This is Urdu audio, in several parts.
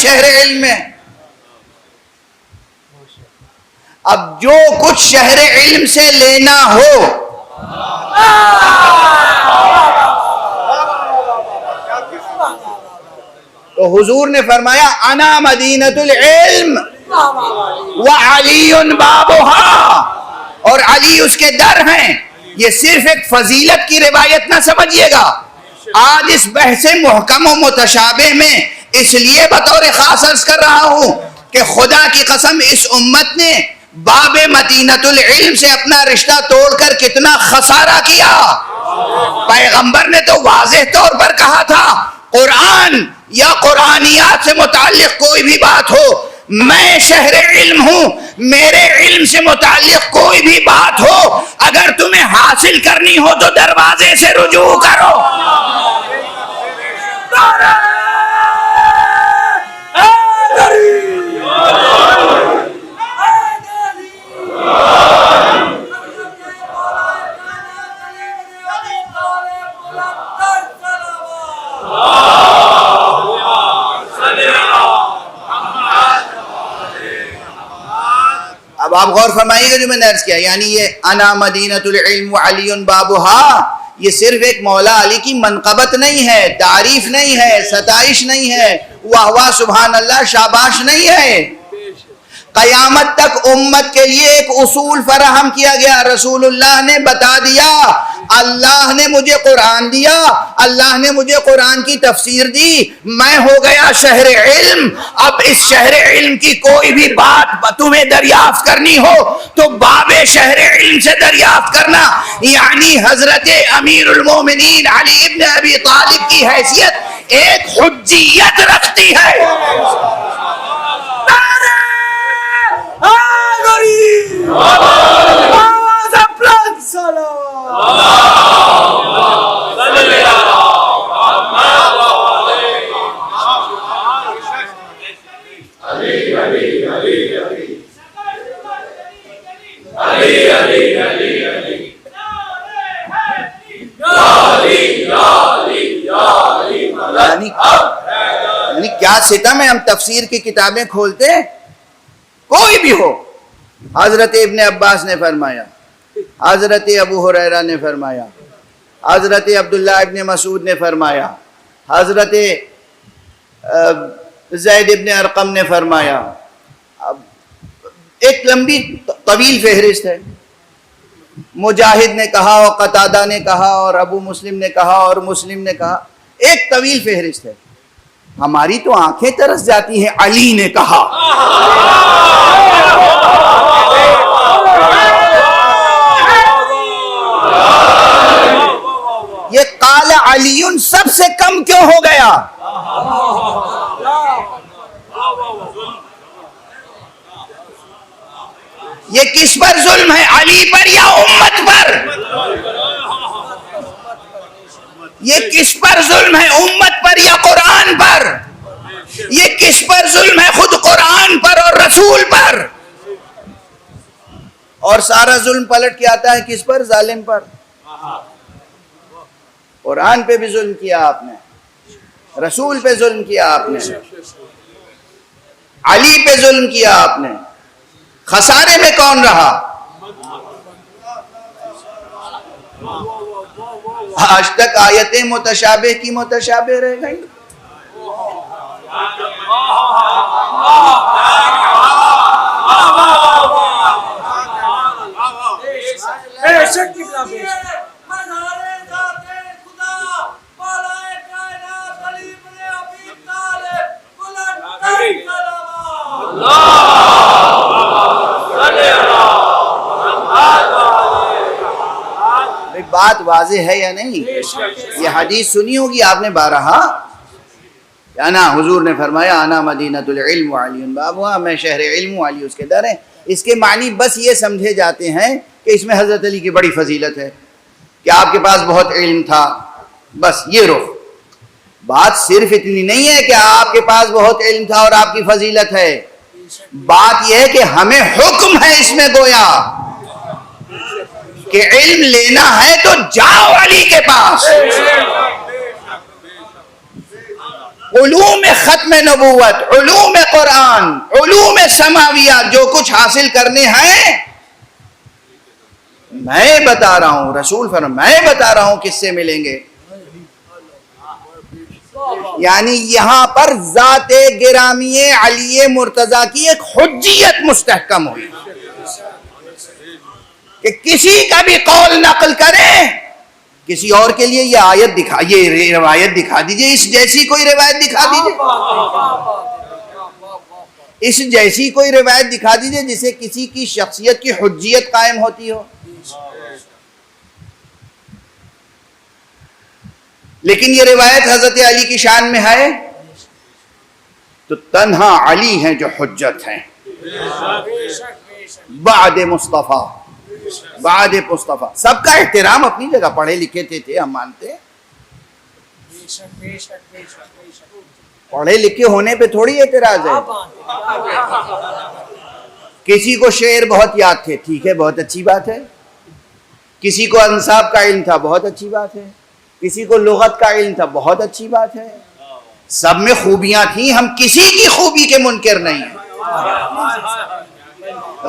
شہر علم میں. اب جو کچھ شہر علم سے لینا ہو تو حضور نے فرمایا انا مدینۃ العلم وعلی بابها، اور علی اس کے در ہیں. یہ صرف ایک فضیلت کی روایت نہ سمجھیے گا. آج اس بحث محکم و متشابہ میں اس لیے بطور خاص عرض کر رہا ہوں کہ خدا کی قسم اس امت نے باب مدینۃ العلم سے اپنا رشتہ توڑ کر کتنا خسارہ کیا. پیغمبر نے تو واضح طور پر کہا تھا قرآن یا قرآنیات سے متعلق کوئی بھی بات ہو، میں شہر علم ہوں، میرے علم سے متعلق کوئی بھی بات ہو اگر تمہیں حاصل کرنی ہو تو دروازے سے رجوع کرو. اب آپ غور فرمائیے گا جو میں نے عرض کیا، یعنی یہ انا مدینۃ العلم وعلی بابها، یہ صرف ایک مولا علی کی منقبت نہیں ہے، تعریف نہیں ہے، ستائش نہیں ہے، واہ واہ سبحان اللہ شاباش نہیں ہے. قیامت تک امت کے لیے ایک اصول فراہم کیا گیا. رسول اللہ نے بتا دیا، اللہ نے مجھے قرآن دیا، اللہ نے مجھے قرآن کی تفسیر دی، میں ہو گیا شہر علم. اب اس شہر علم کی کوئی بھی بات تمہیں دریافت کرنی ہو تو باب شہر علم سے دریافت کرنا. یعنی حضرت امیر المومنین علی ابن ابی طالب کی حیثیت ایک حجیت رکھتی ہے. یعنی کیا ستم ہے، ہم تفسیر کی کتابیں کھولتے ہیں کوئی بھی ہو، حضرت ابن عباس نے فرمایا، حضرت ابو ہریرہ نے فرمایا، حضرت عبداللہ ابن مسعود نے فرمایا، حضرت زید ابن ارقم نے فرمایا. ایک لمبی طویل فہرست ہے. مجاہد نے کہا اور قتادہ نے کہا اور ابو مسلم نے کہا اور مسلم نے کہا، ایک طویل فہرست ہے. ہماری تو آنکھیں ترس جاتی ہیں علی نے کہا. یہ قال علی سب سے کم کیوں ہو گیا؟ یہ کس پر ظلم ہے، علی پر یا امت پر؟ یہ کس پر ظلم ہے، امت پر یا قرآن پر؟ یہ کس پر ظلم ہے، خود قرآن پر اور رسول پر؟ اور سارا ظلم پلٹ کے آتا ہے کس پر؟ ظالم پر. قرآن پہ بھی ظلم کیا آپ نے، رسول پہ ظلم کیا آپ نے، علی پہ ظلم کیا آپ نے. خسارے میں کون رہا؟ آج تک آیتیں متشابہ کی متشابہ رہ گئی. بات واضح ہے یا نہیں؟ یہ حدیث سنی ہوگی آپ نے بارہا. انا حضور نے فرمایا انا مدینۃ العلم وعلی بابها، میں شہر علم ہوں، علی اس کے در ہیں. اس کے معنی بس یہ سمجھے جاتے ہیں کہ اس میں حضرت علی کی بڑی فضیلت ہے کہ آپ کے پاس بہت علم تھا. بس یہ رخ بات صرف اتنی نہیں ہے کہ آپ کے پاس بہت علم تھا اور آپ کی فضیلت ہے. بات یہ ہے کہ ہمیں حکم ہے اس میں گویا کہ علم لینا ہے تو جاؤ علی کے پاس. علوم ختم نبوت، علوم قرآن، علوم سماویات جو کچھ حاصل کرنے ہیں میں بتا رہا ہوں، رسول فرمان میں بتا رہا ہوں کس سے ملیں گے. یعنی یہاں پر ذات گرامی علی مرتضی کی ایک حجیت مستحکم ہوئی کہ کسی کا بھی قول نقل کرے، کسی اور کے لیے یہ آیت دکھا، یہ روایت دکھا دیجئے، اس جیسی کوئی روایت دکھا دیجئے، اس جیسی کوئی روایت دکھا دیجئے جسے کسی کی شخصیت کی حجیت قائم ہوتی ہو. لیکن یہ روایت حضرت علی کی شان میں ہے تو تنہا علی ہیں جو حجت ہیں بعد مصطفیٰ. بعد مصطفیٰ سب کا احترام اپنی جگہ، پڑھے لکھے تھے ہم مانتے ہیں، پڑھے لکھے ہونے پہ تھوڑی اعتراض ہے. کسی کو شعر بہت یاد تھے، ٹھیک ہے، بہت اچھی بات ہے. کسی کو انصاب کا علم تھا، بہت اچھی بات ہے. کسی کو لغت کا علم تھا، بہت اچھی بات ہے. سب میں خوبیاں تھیں، ہم کسی کی خوبی کے منکر نہیں ہیں.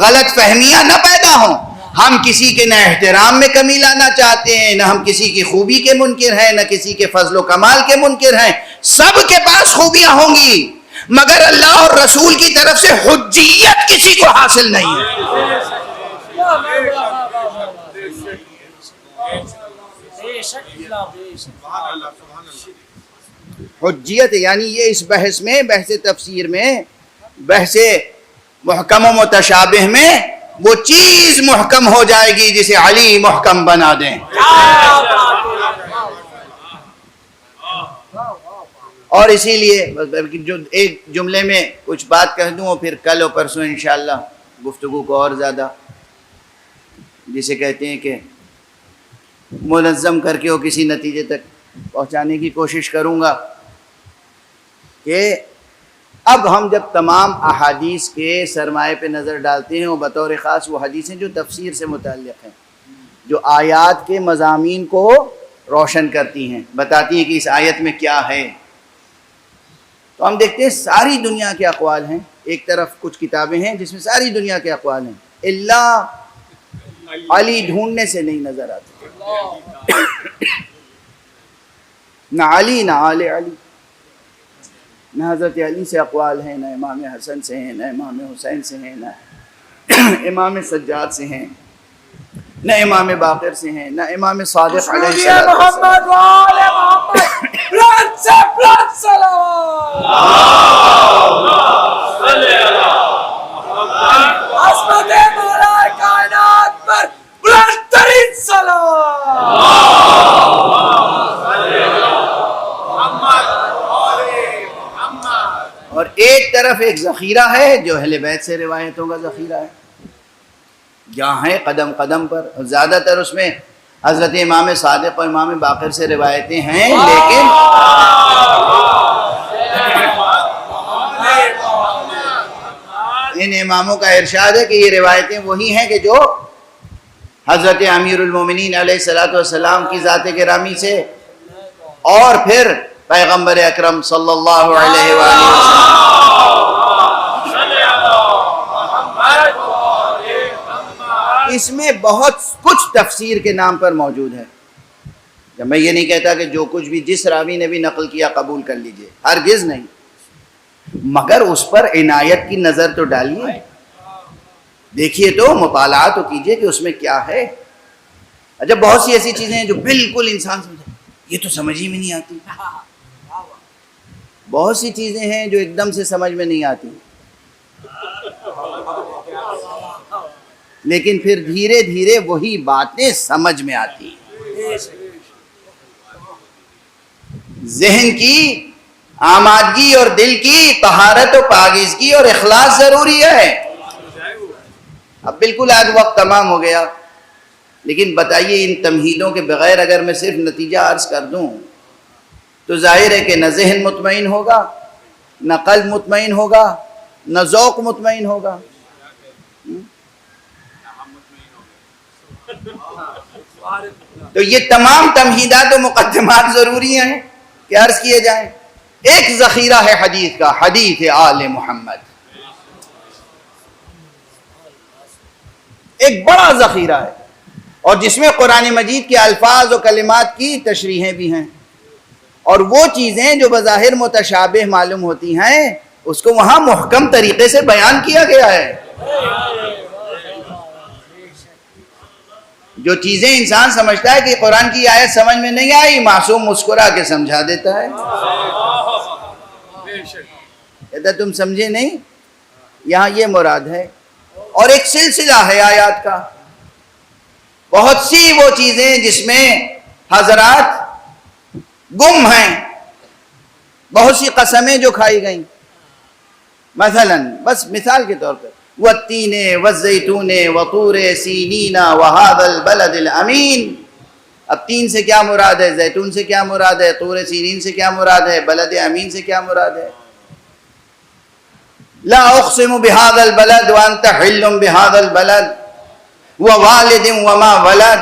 غلط فہمیاں نہ پیدا ہوں. ہم کسی کے نہ احترام میں کمی لانا چاہتے ہیں، نہ ہم کسی کی خوبی کے منکر ہیں، نہ کسی کے فضل و کمال کے منکر ہیں. سب کے پاس خوبیاں ہوں گی، مگر اللہ اور رسول کی طرف سے حجیت کسی کو حاصل نہیں ہے. حجیت یعنی یہ اس بحث میں، بحث تفسیر میں، بحث محکم و متشابہ میں وہ چیز محکم ہو جائے گی جسے علی محکم بنا دیں. اور اسی لیے جو ایک جملے میں کچھ بات کہہ دوں اور پھر کل و پرسوں انشاءاللہ گفتگو کو اور زیادہ جسے کہتے ہیں کہ منظم کر کے وہ کسی نتیجے تک پہنچانے کی کوشش کروں گا کہ اب ہم جب تمام احادیث کے سرمایہ پہ نظر ڈالتے ہیں اور بطور خاص وہ حدیثیں جو تفسیر سے متعلق ہیں، جو آیات کے مضامین کو روشن کرتی ہیں، بتاتی ہیں کہ اس آیت میں کیا ہے، تو ہم دیکھتے ہیں ساری دنیا کے اقوال ہیں. ایک طرف کچھ کتابیں ہیں جس میں ساری دنیا کے اقوال ہیں، اللہ علی ڈھونڈنے سے نہیں نظر آتے. نہ علی، نہ آل علی، نہ حضرت علی سے اقوال ہیں، نہ امام حسن سے ہیں، نہ امام حسین سے ہیں، نہ امام سجاد سے ہیں، نہ امام باقر سے ہیں، نہ امام صادق علیہ السلام. محمد و آل محمد بلند سے بلند سلام، عظمت مولا کائنات پر بلند ترین سلام. اور ایک طرف ایک ذخیرہ ہے جو اہل بیت سے روایتوں کا ذخیرہ ہے، یہاں ہے قدم قدم پر. زیادہ تر اس میں حضرت امام صادق اور امام باقر سے روایتیں ہیں، لیکن ان اماموں کا ارشاد ہے کہ یہ روایتیں وہی ہیں کہ جو حضرت امیر المومنین علیہ الصلوۃ والسلام کی ذات گرامی سے اور پھر پیغمبر اکرم صلی اللہ علیہ وآلہ وسلم. اس میں بہت کچھ تفسیر کے نام پر موجود ہے. جب میں یہ نہیں کہتا کہ جو کچھ بھی جس راوی نے بھی نقل کیا قبول کر لیجئے، ہرگز نہیں، مگر اس پر عنایت کی نظر تو ڈالیے، دیکھیے تو، مطالعہ تو کیجئے کہ اس میں کیا ہے. اچھا بہت سی ایسی چیزیں ہیں جو بالکل انسان سمجھے یہ تو سمجھ ہی میں نہیں آتی، بہت سی چیزیں ہیں جو ایک دم سے سمجھ میں نہیں آتی، لیکن پھر دھیرے دھیرے وہی باتیں سمجھ میں آتی ہیں. ذہن کی آمادگی اور دل کی طہارت و پاکیزگی اور اخلاص ضروری ہے. اب بالکل آج وقت تمام ہو گیا، لیکن بتائیے ان تمہیدوں کے بغیر اگر میں صرف نتیجہ عرض کر دوں تو ظاہر ہے کہ نہ ذہن مطمئن ہوگا، نہ قلب مطمئن ہوگا، نہ ذوق مطمئن ہوگا. تو یہ تمام تمہیدات و مقدمات ضروری ہیں کہ عرض کیے جائیں. ایک ذخیرہ ہے حدیث کا، حدیث آل محمد، ایک بڑا ذخیرہ ہے، اور جس میں قرآن مجید کے الفاظ و کلمات کی تشریحیں بھی ہیں، اور وہ چیزیں جو بظاہر متشابہ معلوم ہوتی ہیں اس کو وہاں محکم طریقے سے بیان کیا گیا ہے۔ جو چیزیں انسان سمجھتا ہے کہ قرآن کی آیت سمجھ میں نہیں آئی، معصوم مسکرا کے سمجھا دیتا ہے، کہتا تم سمجھے نہیں، یہاں یہ مراد ہے۔ اور ایک سلسلہ ہے آیات کا، بہت سی وہ چیزیں جس میں حضرات گم ہیں، بہت سی قسمیں جو کھائی گئیں، مثلا بس مثال کے طور پر والتین والزیتون وطور سینین وہذا البلد الامین، اب تین سے کیا مراد ہے، زیتون سے کیا مراد ہے، طور سینین سے کیا مراد ہے، بلد امین سے کیا مراد ہے؟ لا اقسم بهذا البلد وانت حل بهذا البلد ووالد وما ولد،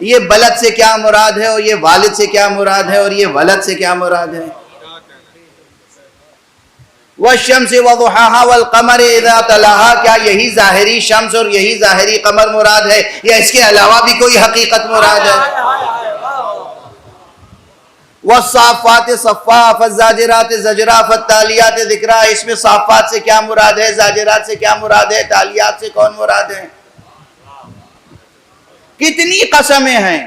یہ بلد سے کیا مراد ہے، اور یہ والد سے کیا مراد ہے، اور یہ ولد سے کیا مراد ہے؟ والشمس وضحاها والقمر اذا تلاها، کیا یہی ظاہری شمس اور یہی ظاہری قمر مراد ہے، یا اس کے علاوہ بھی کوئی حقیقت مراد ہے؟ والصافات صفا فالزاجرات زجرا فالتالیات ذکرا، اس میں صافات سے کیا مراد ہے، زاجرات سے کیا مراد ہے، تالیات سے کون مراد ہے؟ کتنی قسمیں ہیں،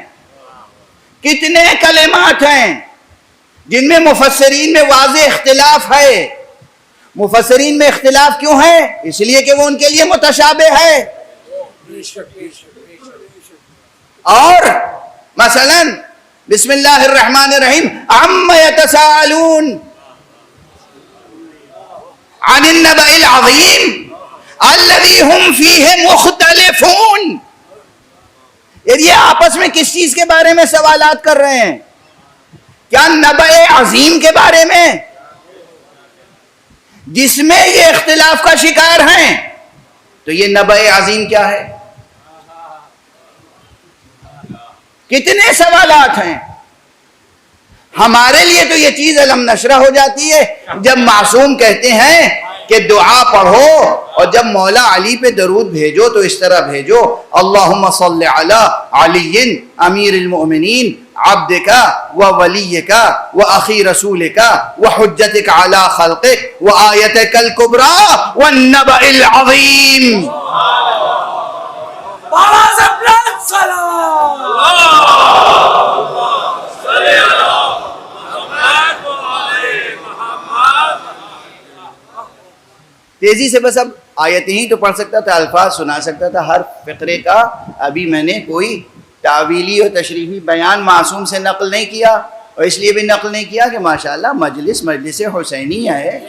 کتنے کلمات ہیں جن میں مفسرین میں واضح اختلاف ہے۔ مفسرین میں اختلاف کیوں ہے؟ اس لیے کہ وہ ان کے لیے متشابہ ہے۔ اور مثلا بسم اللہ الرحمن الرحیم عما یتساءلون عن النبأ العظیم الذی هم فیہ مختلفون، یہ آپس میں کس چیز کے بارے میں سوالات کر رہے ہیں؟ کیا نبأ عظیم کے بارے میں، جس میں یہ اختلاف کا شکار ہیں؟ تو یہ نبأ عظیم کیا ہے؟ کتنے سوالات ہیں۔ ہمارے لیے تو یہ چیز علم نشرہ ہو جاتی ہے جب معصوم کہتے ہیں کہ دعا پڑھو اور جب مولا علی پہ درود بھیجو تو اس طرح بھیجو اللہم صل علی علی امیر المؤمنین عبدک و ولیک و اخی رسولک و حجتک علی خلقک و آیتک الکبریٰ والنبأ العظیم۔ تیزی سے بس اب آیتیں ہی تو پڑھ سکتا تھا، الفاظ سنا سکتا تھا، ہر فقرے کا ابھی میں نے کوئی تعویلی اور تشریحی بیان معصوم سے نقل نہیں کیا، اور اس لیے بھی نقل نہیں کیا کہ ماشاءاللہ مجلس حسینیہ ہے۔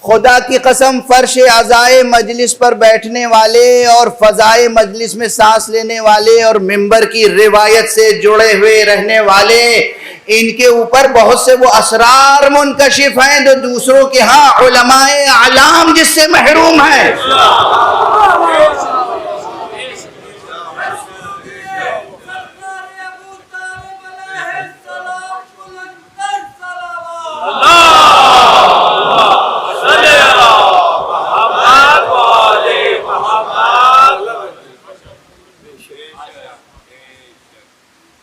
خدا کی قسم فرش عزائے مجلس پر بیٹھنے والے اور فضائے مجلس میں سانس لینے والے اور منبر کی روایت سے جڑے ہوئے رہنے والے، ان کے اوپر بہت سے وہ اسرار منکشف ہیں جو دوسروں کے ہاں علماء اعلام جس سے محروم ہیں۔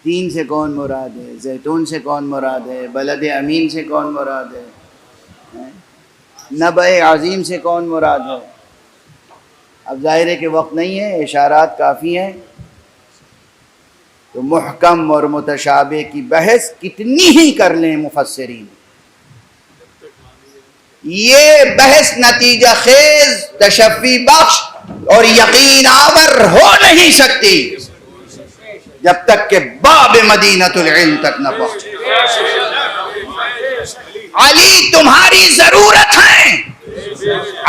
تین سے کون مراد ہے، زیتون سے کون مراد ہے، بلد امین سے کون مراد ہے، نبأ عظیم سے کون مراد ہے؟ اب ظاہر ہے کہ وقت نہیں ہے، اشارات کافی ہیں، تو محکم اور متشابہ کی بحث کتنی ہی کر لیں مفسرین، یہ بحث نتیجہ خیز، تشفی بخش اور یقین آور ہو نہیں سکتی جب تک کہ باب مدینۃ العلم تک نہ پہنچے۔ علی تمہاری ضرورت ہے،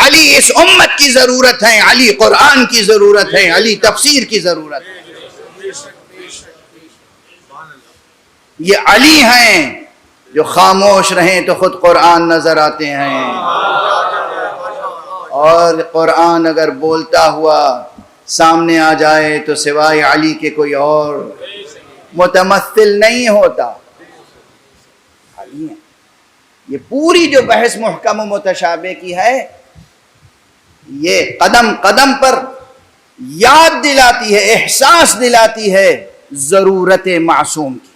علی اس امت کی ضرورت ہے، علی قرآن کی ضرورت ہے، علی تفسیر کی ضرورت ہے۔ یہ علی ہیں جو خاموش رہیں تو خود قرآن نظر آتے ہیں، اور قرآن اگر بولتا ہوا سامنے آ جائے تو سوائے علی کے کوئی اور متمثل نہیں ہوتا. خالی ہے. یہ پوری جو بحث محکم و متشابہ کی ہے یہ قدم قدم پر یاد دلاتی ہے، احساس دلاتی ہے ضرورت معصوم کی.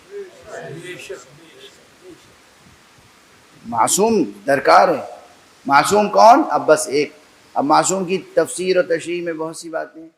معصوم درکار ہے. معصوم کون؟ اب بس ایک. اب معصوم کی تفسیر و تشریح میں بہت سی باتیں ہیں.